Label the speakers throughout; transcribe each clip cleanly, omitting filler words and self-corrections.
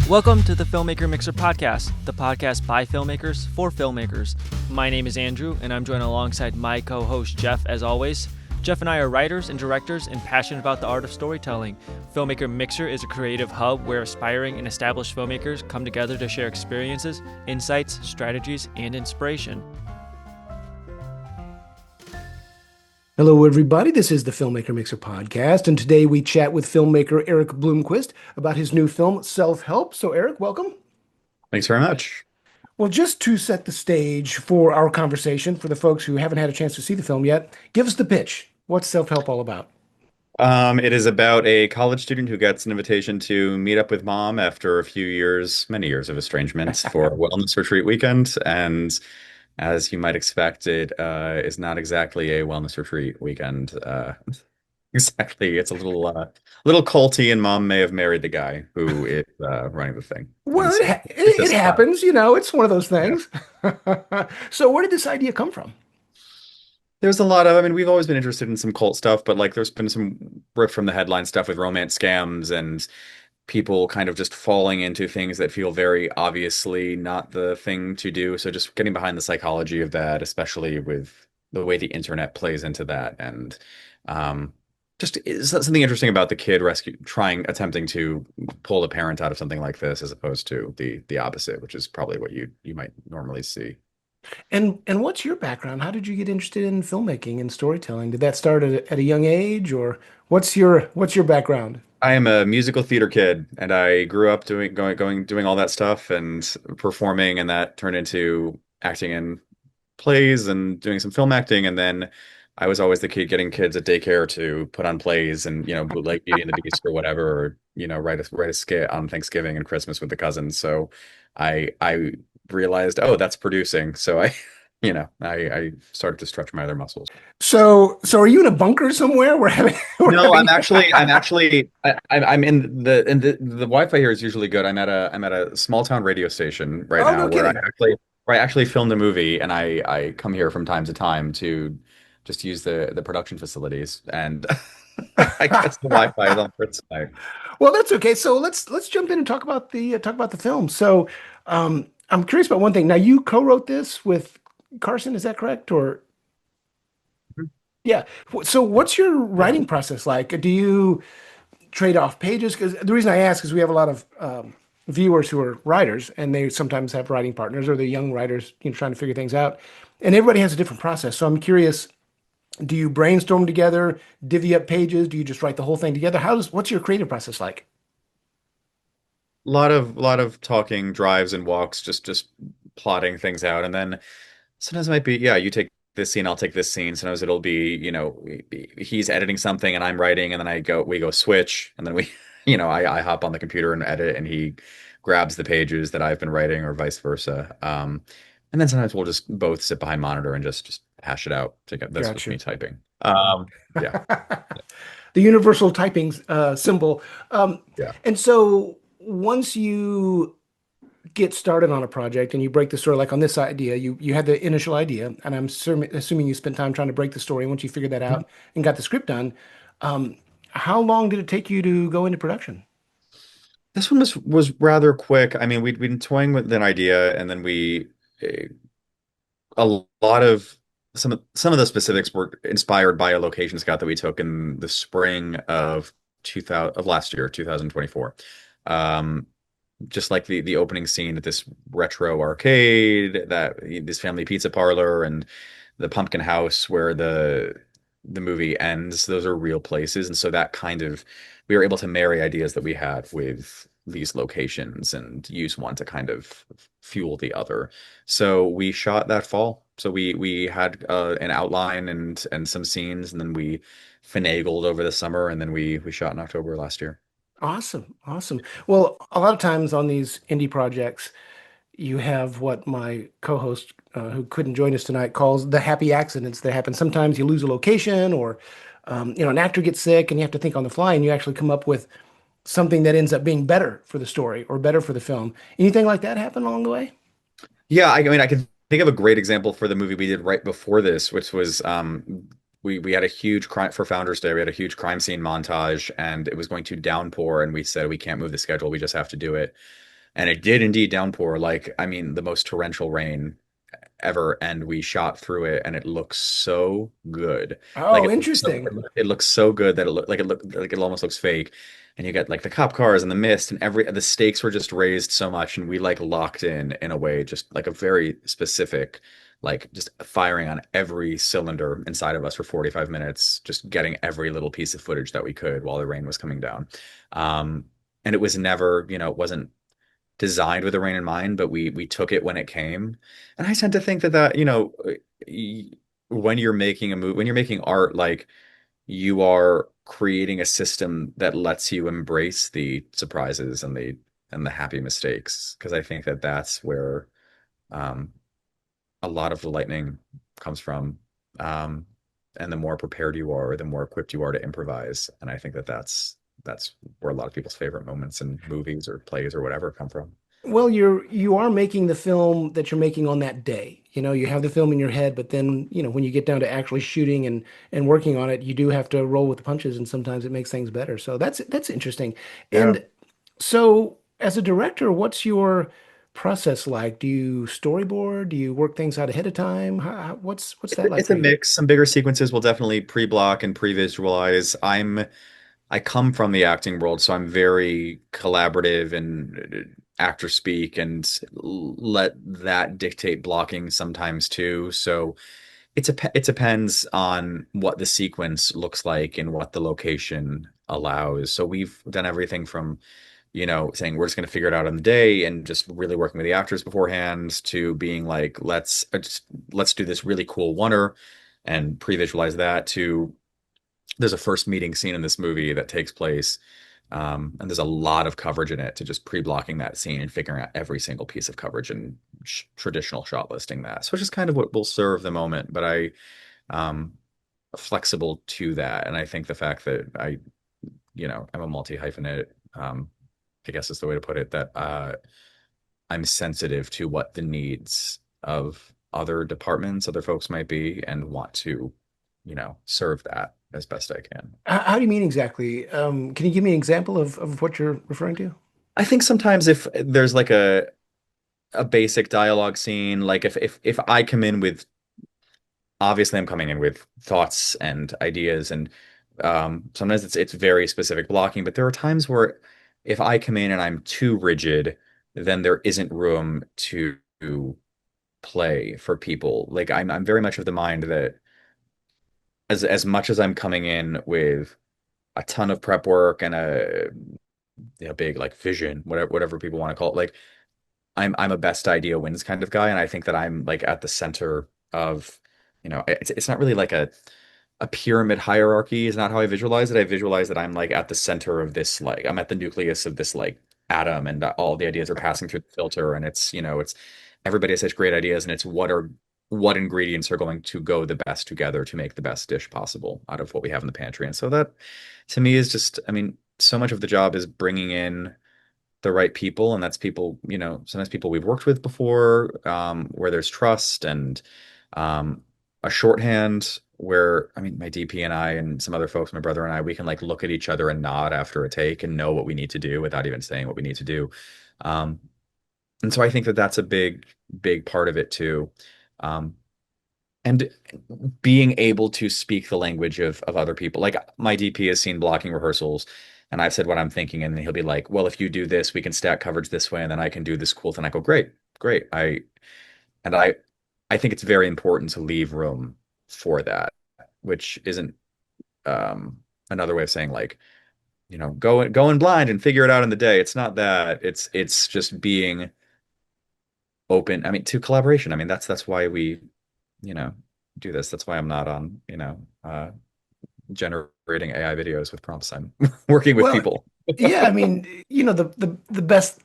Speaker 1: Welcome to the Filmmaker Mixer Podcast, the podcast by filmmakers for filmmakers. My name is Andrew, and I'm joined alongside my co-host Jeff, as always. Jeff and I are writers and directors and passionate about the art of storytelling. Filmmaker Mixer is a creative hub where aspiring and established filmmakers come together to share experiences, insights, strategies, and inspiration.
Speaker 2: Hello, everybody. This is the Filmmaker Mixer podcast, and today we chat with filmmaker Erik Bloomquist about his new film, Self-Help. So, Erik, welcome.
Speaker 3: Thanks very much.
Speaker 2: Well, just to set the stage for our conversation, for the folks who haven't had a chance to see the film yet, give us the pitch. What's Self-Help all about?
Speaker 3: It is about a college student who gets an invitation to meet up with mom after a few years, many years of estrangement for a wellness retreat weekend. And as you might expect, it is not exactly a wellness retreat weekend. Exactly. It's a little culty, and mom may have married the guy who is running the thing.
Speaker 2: Well,
Speaker 3: So
Speaker 2: it happens, it's one of those things. Yeah. So where did this idea come from?
Speaker 3: There's a lot of, we've always been interested in some cult stuff, but like there's been some rip from the headline stuff with romance scams and people kind of just falling into things that feel very obviously not the thing to do. So just getting behind the psychology of that, especially with the way the internet plays into that. And just is something interesting about the kid attempting to pull the parent out of something like this, as opposed to the opposite, which is probably what you might normally see.
Speaker 2: And what's your background? How did you get interested in filmmaking and storytelling? Did that start at a young age, or what's your background?
Speaker 3: I am a musical theater kid, and I grew up doing all that stuff and performing, and that turned into acting in plays and doing some film acting. And then I was always the kid getting kids at daycare to put on plays and bootleg Beauty and the Beast or whatever, or write a skit on Thanksgiving and Christmas with the cousins. So I realized, oh, that's producing. So I started to stretch my other muscles.
Speaker 2: So are you in a bunker somewhere?
Speaker 3: No, I'm in the Wi-Fi here is usually good. I'm at a small town radio station right
Speaker 2: Oh,
Speaker 3: now
Speaker 2: no kidding.
Speaker 3: where I actually filmed a movie, and I come here from time to time to just use the production facilities, and I guess the Wi-Fi is on for its side.
Speaker 2: Well, that's okay. So let's jump in and talk about the film. So I'm curious about one thing. Now, you co-wrote this with Carson, is that correct? Or yeah. So what's your writing process like? Do you trade off pages? Because the reason I ask is we have a lot of viewers who are writers, and they sometimes have writing partners, or they're young writers, trying to figure things out. And everybody has a different process. So I'm curious, do you brainstorm together, divvy up pages? Do you just write the whole thing together? What's your creative process like?
Speaker 3: Lot of talking, drives and walks, just plotting things out, and then sometimes it might be, yeah, you take this scene, I'll take this scene. Sometimes it'll be, he's editing something and I'm writing, and then we go switch, and then I hop on the computer and edit, and he grabs the pages that I've been writing, or vice versa. And then sometimes we'll just both sit behind monitor and just hash it out together. That's with
Speaker 2: Gotcha.
Speaker 3: me typing. Yeah,
Speaker 2: The universal typing symbol.
Speaker 3: yeah.
Speaker 2: And so once you get started on a project and you break the story, like on this idea, you had the initial idea, and I'm assuming you spent time trying to break the story. Once you figured that out and got the script done, how long did it take you to go into production?
Speaker 3: This one was rather quick. We'd been toying with an idea, and then a lot of some of the specifics were inspired by a location scout that we took in the spring of 2000 of last year, 2024. Just like the opening scene at this retro arcade, this family pizza parlor, and the pumpkin house where the movie ends. Those are real places, and so that kind of, we were able to marry ideas that we had with these locations and use one to kind of fuel the other. So we shot that fall. So we had an outline and some scenes, and then we finagled over the summer, and then we shot in October last year.
Speaker 2: Awesome. Awesome. Well, a lot of times on these indie projects, you have what my co-host, who couldn't join us tonight, calls the happy accidents that happen. Sometimes you lose a location, or an actor gets sick, and you have to think on the fly, and you actually come up with something that ends up being better for the story or better for the film. Anything like that happen along the way?
Speaker 3: Yeah, I can think of a great example for the movie we did right before this, which was we had a huge crime for Founders Day. We had a huge crime scene montage, and it was going to downpour, and we said we can't move the schedule. We just have to do it. And it did indeed downpour, like, I mean, the most torrential rain ever, and we shot through it, and it looks so good. Like
Speaker 2: Oh, interesting.
Speaker 3: it looks so good that it looked like it almost looks fake. And you get like the cop cars and the mist, and every the stakes were just raised so much, and we like locked in a way, just like a very specific, like just firing on every cylinder inside of us for 45 minutes, just getting every little piece of footage that we could while the rain was coming down. Um, and it was never, it wasn't designed with the rain in mind, but we took it when it came. And I tend to think that when you're making a movie, when you're making art, like you are creating a system that lets you embrace the surprises and the happy mistakes. Because I think that that's where um, a lot of the lightning comes from. Um, and the more prepared you are, the more equipped you are to improvise. And I think that that's where a lot of people's favorite moments in movies or plays or whatever come from.
Speaker 2: Well, you are making the film that you're making on that day. You know, you have the film in your head, but then, when you get down to actually shooting and working on it, you do have to roll with the punches, and sometimes it makes things better. So that's interesting.
Speaker 3: Yeah.
Speaker 2: And so, as a director, what's your process like? Do you storyboard? Do you work things out ahead of time? What's that like
Speaker 3: It's
Speaker 2: for
Speaker 3: a
Speaker 2: you?
Speaker 3: mix. Some bigger sequences will definitely pre-block and pre-visualize. I come from the acting world, so I'm very collaborative and actor speak and let that dictate blocking sometimes too. So it depends on what the sequence looks like and what the location allows. So we've done everything from, saying we're just going to figure it out on the day and just really working with the actors beforehand to being like, let's do this really cool oneer and pre-visualize that to there's a first meeting scene in this movie that takes place, and there's a lot of coverage in it to just pre-blocking that scene and figuring out every single piece of coverage and traditional shot listing that. So it's just kind of what will serve the moment, but um, flexible to that. And I think the fact that I'm a multi-hyphenate, I guess is the way to put it, that I'm sensitive to what the needs of other departments, other folks might be, and want to, serve that as best I can.
Speaker 2: How do you mean exactly? Can you give me an example of what you're referring to?
Speaker 3: I think sometimes if there's like a basic dialogue scene, like if I come in with obviously I'm coming in with thoughts and ideas and sometimes it's very specific blocking, but there are times where if I come in and I'm too rigid, then there isn't room to play for people. Like I'm very much of the mind that as much as I'm coming in with a ton of prep work and a big like vision, whatever people want to call it, like I'm a best idea wins kind of guy, and I think that I'm like at the center of, it's not really like a pyramid hierarchy is not how I visualize it. I visualize that I'm like at the center of this, like I'm at the nucleus of this like atom, and all the ideas are passing through the filter, and it's everybody has such great ideas, and it's what ingredients are going to go the best together to make the best dish possible out of what we have in the pantry. And so that to me is just, I mean, so much of the job is bringing in the right people, and that's people, sometimes people we've worked with before, where there's trust and um, a shorthand where, I mean, my DP and I and some other folks, my brother and I, we can like look at each other and nod after a take and know what we need to do without even saying what we need to do. Um, and so I think that that's a big part of it too. Um, and being able to speak the language of other people. Like my DP has seen blocking rehearsals and I've said what I'm thinking, and he'll be like, well, if you do this, we can stack coverage this way, and then I can do this cool thing. I go, great, great. And I think it's very important to leave room for that, which isn't another way of saying like, go in blind and figure it out in the day. It's not that. It's just being open. I mean, to collaboration. I mean, that's why we, you know, do this. That's why I'm not on, generating AI videos with prompts. I'm working with
Speaker 2: Well,
Speaker 3: people.
Speaker 2: yeah, I mean, the best,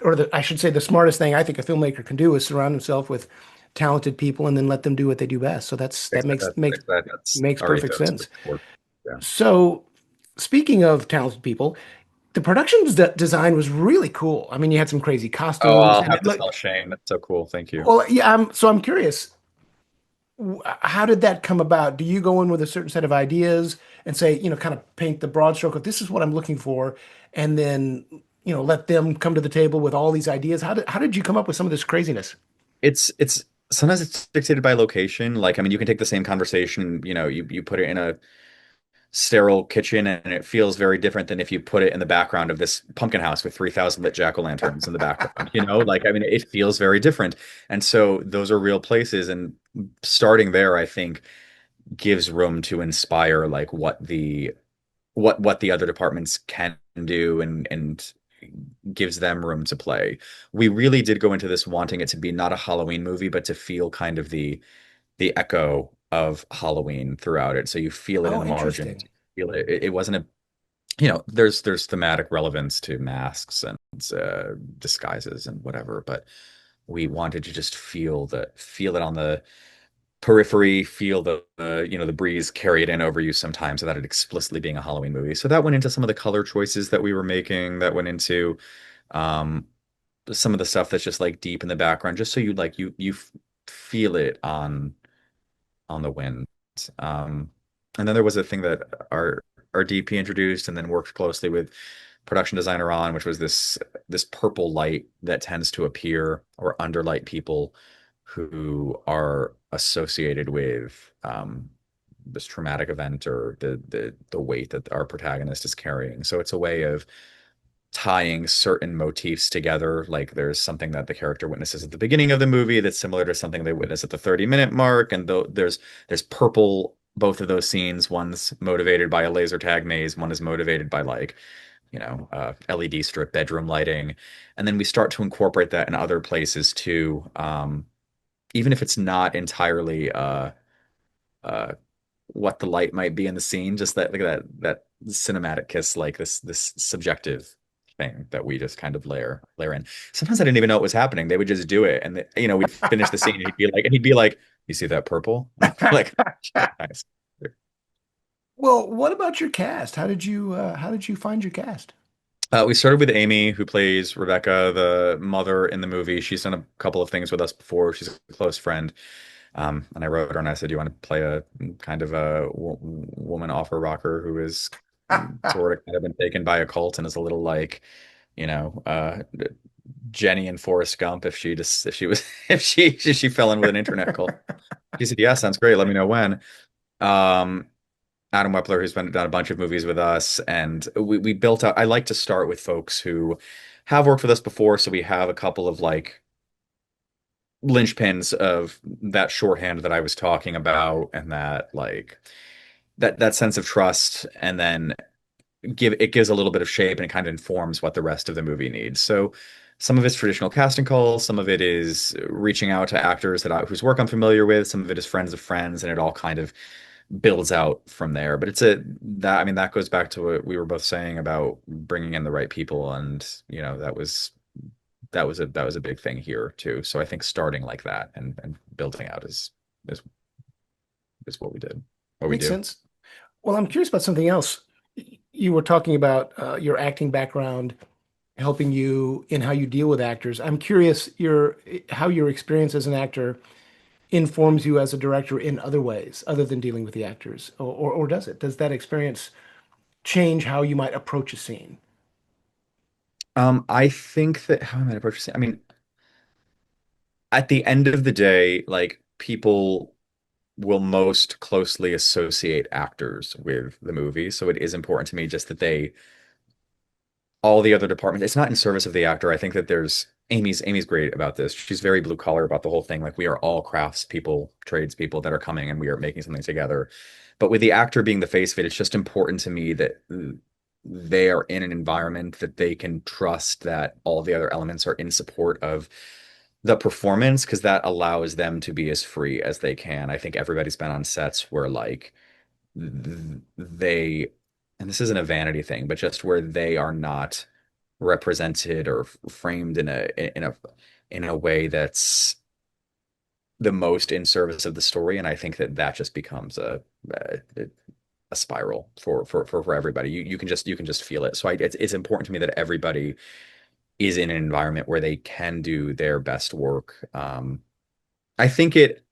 Speaker 2: or I should say the smartest thing I think a filmmaker can do is surround himself with talented people and then let them do what they do best. So that makes makes
Speaker 3: That's
Speaker 2: makes
Speaker 3: already
Speaker 2: perfect
Speaker 3: fits
Speaker 2: sense.
Speaker 3: with work. Yeah.
Speaker 2: So, speaking of talented people, the design was really cool. I mean, you had some crazy
Speaker 3: Oh,
Speaker 2: costumes,
Speaker 3: I'll
Speaker 2: and
Speaker 3: have
Speaker 2: it
Speaker 3: to
Speaker 2: looked
Speaker 3: tell Shane. That's so cool. Thank you.
Speaker 2: well. Yeah, I'm curious. How did that come about? Do you go in with a certain set of ideas and say, kind of paint the broad stroke of this is what I'm looking for, and then let them come to the table with all these ideas? How did you come up with some of this craziness?
Speaker 3: It's sometimes it's dictated by location. Like, I mean, you can take the same conversation, you put it in a sterile kitchen and it feels very different than if you put it in the background of this pumpkin house with 3,000 lit jack-o'-lanterns in the background, like, I mean, it feels very different. And so those are real places. And starting there, I think, gives room to inspire like what the other departments can do and gives them room to play. We really did go into this wanting it to be not a Halloween movie, but to feel kind of the echo of Halloween throughout it. So you feel it in
Speaker 2: Oh,
Speaker 3: the margins.
Speaker 2: interesting.
Speaker 3: You feel it. It wasn't a, there's thematic relevance to masks and disguises and whatever, but we wanted to just feel it on the periphery, feel the breeze carry it in over you sometimes without it explicitly being a Halloween movie. So that went into some of the color choices that we were making. That went into um, some of the stuff that's just like deep in the background, just so you feel it on the wind. Um, and then there was a thing that our DP introduced and then worked closely with production designer on, which was this purple light that tends to appear or underlight people who are associated with this traumatic event or the weight that our protagonist is carrying. So it's a way of tying certain motifs together. Like there's something that the character witnesses at the beginning of the movie that's similar to something they witness at the 30-minute mark. And there's purple, both of those scenes. One's motivated by a laser tag maze, one is motivated by like, LED strip bedroom lighting. And then we start to incorporate that in other places too. Even if it's not entirely uh what the light might be in the scene, just that like that cinematic kiss, like this subjective thing that we just kind of layer in. Sometimes I didn't even know what was happening. They would just do it, and we'd finish the scene, and he'd be like, "You see that purple?" And I'd be like, "Nice."
Speaker 2: Well, what about your cast? How did you find your cast?
Speaker 3: We started with Amy, who plays Rebecca, the mother in the movie. She's done a couple of things with us before. She's a close friend. And I wrote her and I said, "You want to play a kind of a woman offer rocker who is sort of kind of been taken by a cult and is a little like, you know, uh, Jenny and Forrest Gump if she was if she fell in with an internet cult." She said, "Yeah, sounds great. Let me know when." Um, Adam Wepler, who's been done a bunch of movies with us, and we built out. I like to start with folks who have worked with us before, so we have a couple of like linchpins of that shorthand that I was talking about, and that like that sense of trust, and then gives a little bit of shape and it kind of informs what the rest of the movie needs. So some of it's traditional casting calls, some of it is reaching out to actors whose work I'm familiar with, some of it is friends of friends, and it all kind of builds out from there. But I mean, that goes back to what we were both saying about bringing in the right people, and that was a big thing here too. So I think starting like that and building out is is what we did, what we
Speaker 2: Makes
Speaker 3: do.
Speaker 2: sense. Well, I'm curious about something else. You were talking about your acting background helping you in how you deal with actors. I'm curious how your experience as an actor informs you as a director in other ways, other than dealing with the actors, or does it? Does that experience change how you might approach a scene?
Speaker 3: I think that how am I approaching? I mean, at the end of the day, like people will most closely associate actors with the movie, so it is important to me just that all the other departments. It's not in service of the actor. I think that Amy's great about this. She's very blue collar about the whole thing. Like we are all craftspeople, tradespeople that are coming and we are making something together. But with the actor being the face of it, it's just important to me that they are in an environment that they can trust that all the other elements are in support of the performance because that allows them to be as free as they can. I think everybody's been on sets where like they, and this isn't a vanity thing, but just where they are not represented or framed in a way that's the most in service of the story. And I think that just becomes a spiral for everybody. You can just feel it. So it's important to me that everybody is in an environment where they can do their best work. I think it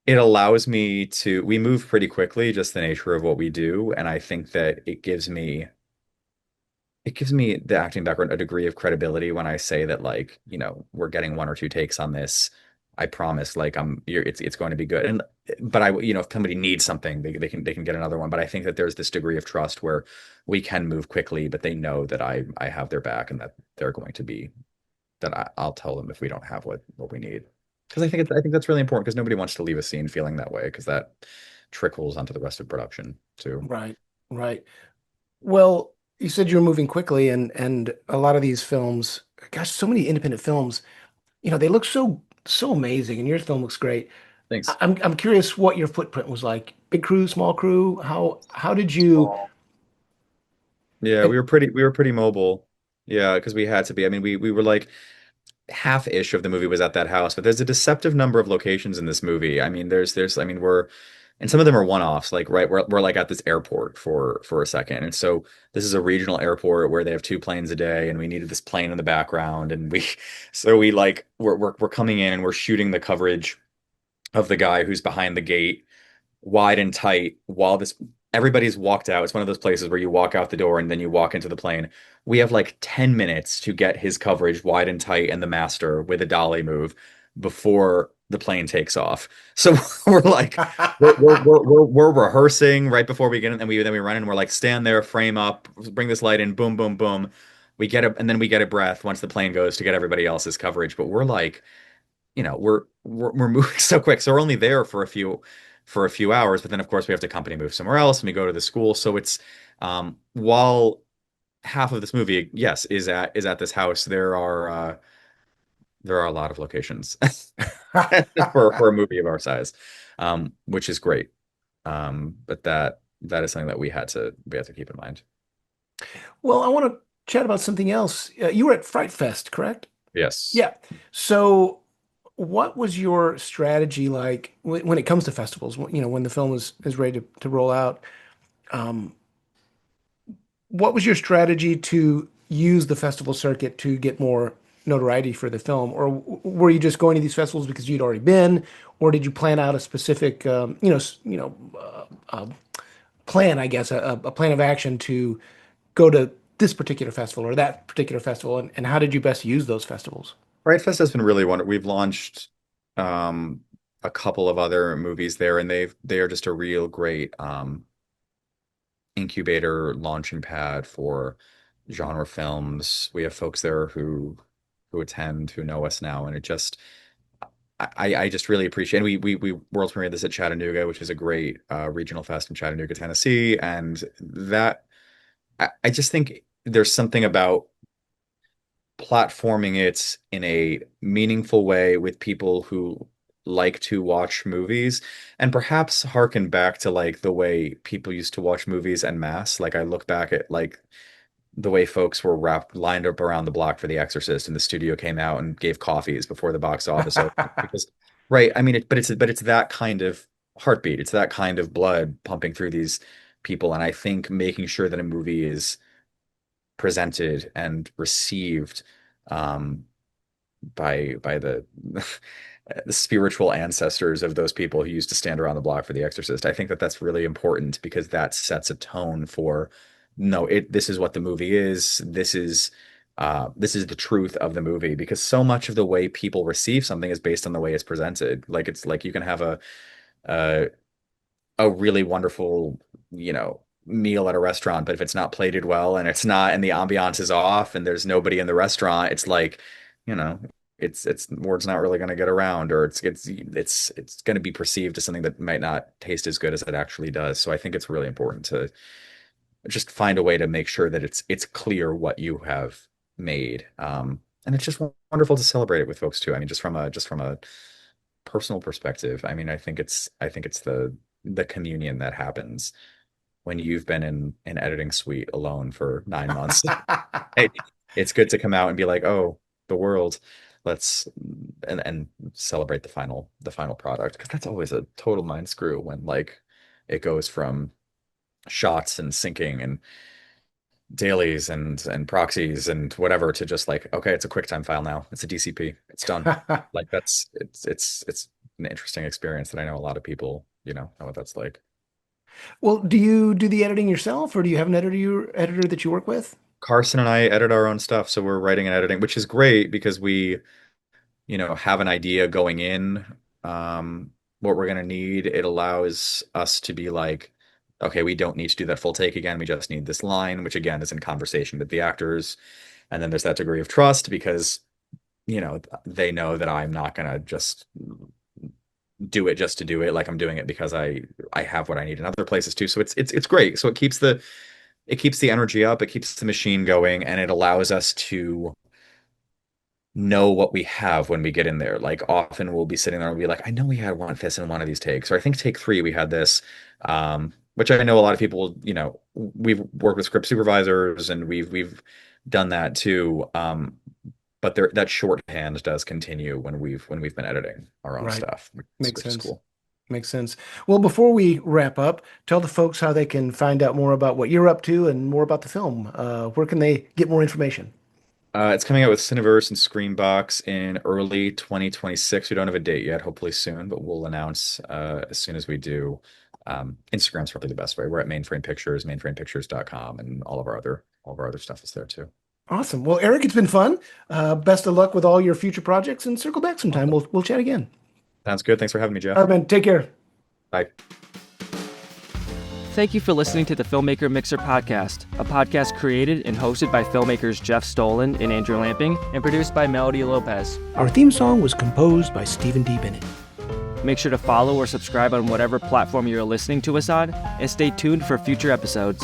Speaker 3: allows me to, we move pretty quickly, just the nature of what we do. And I think that it gives me it gives me the acting background a degree of credibility when I say that like, we're getting one or two takes on this. I promise, like it's going to be good. And but if somebody needs something, they can get another one. But I think that there's this degree of trust where we can move quickly, but they know that I have their back and that they're going to be that I'll tell them if we don't have what we need. Because I think that's really important because nobody wants to leave a scene feeling that way because that trickles onto the rest of production too.
Speaker 2: Right, right. Well, you said you were moving quickly, and a lot of these films, gosh, so many independent films, they look so amazing, and your film looks great.
Speaker 3: Thanks.
Speaker 2: I'm curious what your footprint was like. Big crew, small crew. How did you?
Speaker 3: Small. Yeah,
Speaker 2: And,
Speaker 3: we were pretty mobile. Yeah, because we had to be. I mean, we were like half-ish of the movie was at that house, but there's a deceptive number of locations in this movie. I mean, I mean, and some of them are one-offs, like right, we're like at this airport for a second. And so this is a regional airport where they have two planes a day, and we needed this plane in the background, and so we like we're coming in and we're shooting the coverage of the guy who's behind the gate wide and tight while this everybody's walked out. It's one of those places where you walk out the door and then you walk into the plane. We have like 10 minutes to get his coverage wide and tight and the master with a dolly move before the plane takes off. So we're like we're rehearsing right before we get in, and then we run in and we're like stand there, frame up, bring this light in, boom, boom, boom. And then we get a breath once the plane goes to get everybody else's coverage. But we're like we're moving so quick. So we're only there for a few hours, but then of course we have to company move somewhere else and we go to the school. So it's while half of this movie, yes, is at this house, there are a lot of locations for a movie of our size, which is great. But that is something that we had to keep in mind.
Speaker 2: well, I want to chat about something else. You were at Fright Fest, correct?
Speaker 3: Yes.
Speaker 2: Yeah. So, what was your strategy like when it comes to festivals? When the film is ready to roll out, um, what was your strategy to use the festival circuit to get more notoriety for the film, or were you just going to these festivals because you'd already been, or did you plan out a specific, plan, I guess, a plan of action to go to this particular festival or that particular festival, and how did you best use those festivals?
Speaker 3: Right Fest has been really wonderful. We've launched um, a couple of other movies there, and they are just a real great incubator launching pad for genre films. We have folks there who attend who know us now, and it just I just really appreciate. And we world premiered this at Chattanooga, which is a great regional fest in Chattanooga, Tennessee, and that I just think there's something about platforming it in a meaningful way with people who like to watch movies and perhaps harken back to like the way people used to watch movies en masse. Like I look back at like the way folks were wrapped lined up around the block for The Exorcist and the studio came out and gave coffees before the box office opened because right, I mean but it's that kind of heartbeat. It's that kind of blood pumping through these people, and I think making sure that a movie is presented and received um, by the spiritual ancestors of those people who used to stand around the block for The Exorcist. I think that that's really important because that sets a tone for no, this is what the movie is. This is the truth of the movie because so much of the way people receive something is based on the way it's presented. Like it's like you can have a a really wonderful, meal at a restaurant, but if it's not plated well and it's not and the ambiance is off and there's nobody in the restaurant, it's like, you know, it's word's not really going to get around or it's going to be perceived as something that might not taste as good as it actually does. So I think it's really important to just find a way to make sure that it's clear what you have made. And it's just wonderful to celebrate it with folks too. I mean, just from a personal perspective, I mean, I think it's the communion that happens when you've been in an editing suite alone for 9 months. It, it's good to come out and be like, oh, the world, let's and celebrate the final product because that's always a total mind screw when like it goes from shots and syncing and dailies and proxies and whatever to just like, okay, it's a QuickTime file now. It's a DCP. It's done. Like it's an interesting experience that I know a lot of people, know what that's like.
Speaker 2: Well, do you do the editing yourself, or do you have an editor that you work with?
Speaker 3: Carson and I edit our own stuff, so we're writing and editing, which is great because we, have an idea going in, what we're gonna need. It allows us to be like, okay, we don't need to do that full take again. We just need this line, which again is in conversation with the actors. And then there's that degree of trust because, they know that I'm not gonna just do it just to do it. Like I'm doing it because I have what I need in other places too. So it's great. So it keeps the energy up, it keeps the machine going, and it allows us to know what we have when we get in there. Like often we'll be sitting there and we'll be like, I know we had this in one of these takes, or I think take 3 we had this. Which I know a lot of people, we've worked with script supervisors and we've done that too. But that shorthand does continue when we've been editing our own
Speaker 2: Right.
Speaker 3: stuff,
Speaker 2: Makes
Speaker 3: which is
Speaker 2: sense.
Speaker 3: cool.
Speaker 2: Makes sense. Well, before we wrap up, tell the folks how they can find out more about what you're up to and more about the film. Where can they get more information?
Speaker 3: It's coming out with Cineverse and Screenbox in early 2026. We don't have a date yet, hopefully soon, but we'll announce as soon as we do. Instagram's probably the best way. We're at Mainframe Pictures, mainframepictures.com, and all of our other stuff is there too.
Speaker 2: Awesome. Well, Eric, it's been fun. Best of luck with all your future projects, and circle back sometime. We'll chat again.
Speaker 3: Sounds good. Thanks for having me, Jeff.
Speaker 2: All right, man. Take care.
Speaker 3: Bye.
Speaker 1: Thank you for listening to the Filmmaker Mixer podcast, a podcast created and hosted by filmmakers Jeff Stolen and Andrew Lamping, and produced by Melody Lopez.
Speaker 2: Our theme song was composed by Stephen D. Bennett.
Speaker 1: Make sure to follow or subscribe on whatever platform you're listening to us on, and stay tuned for future episodes.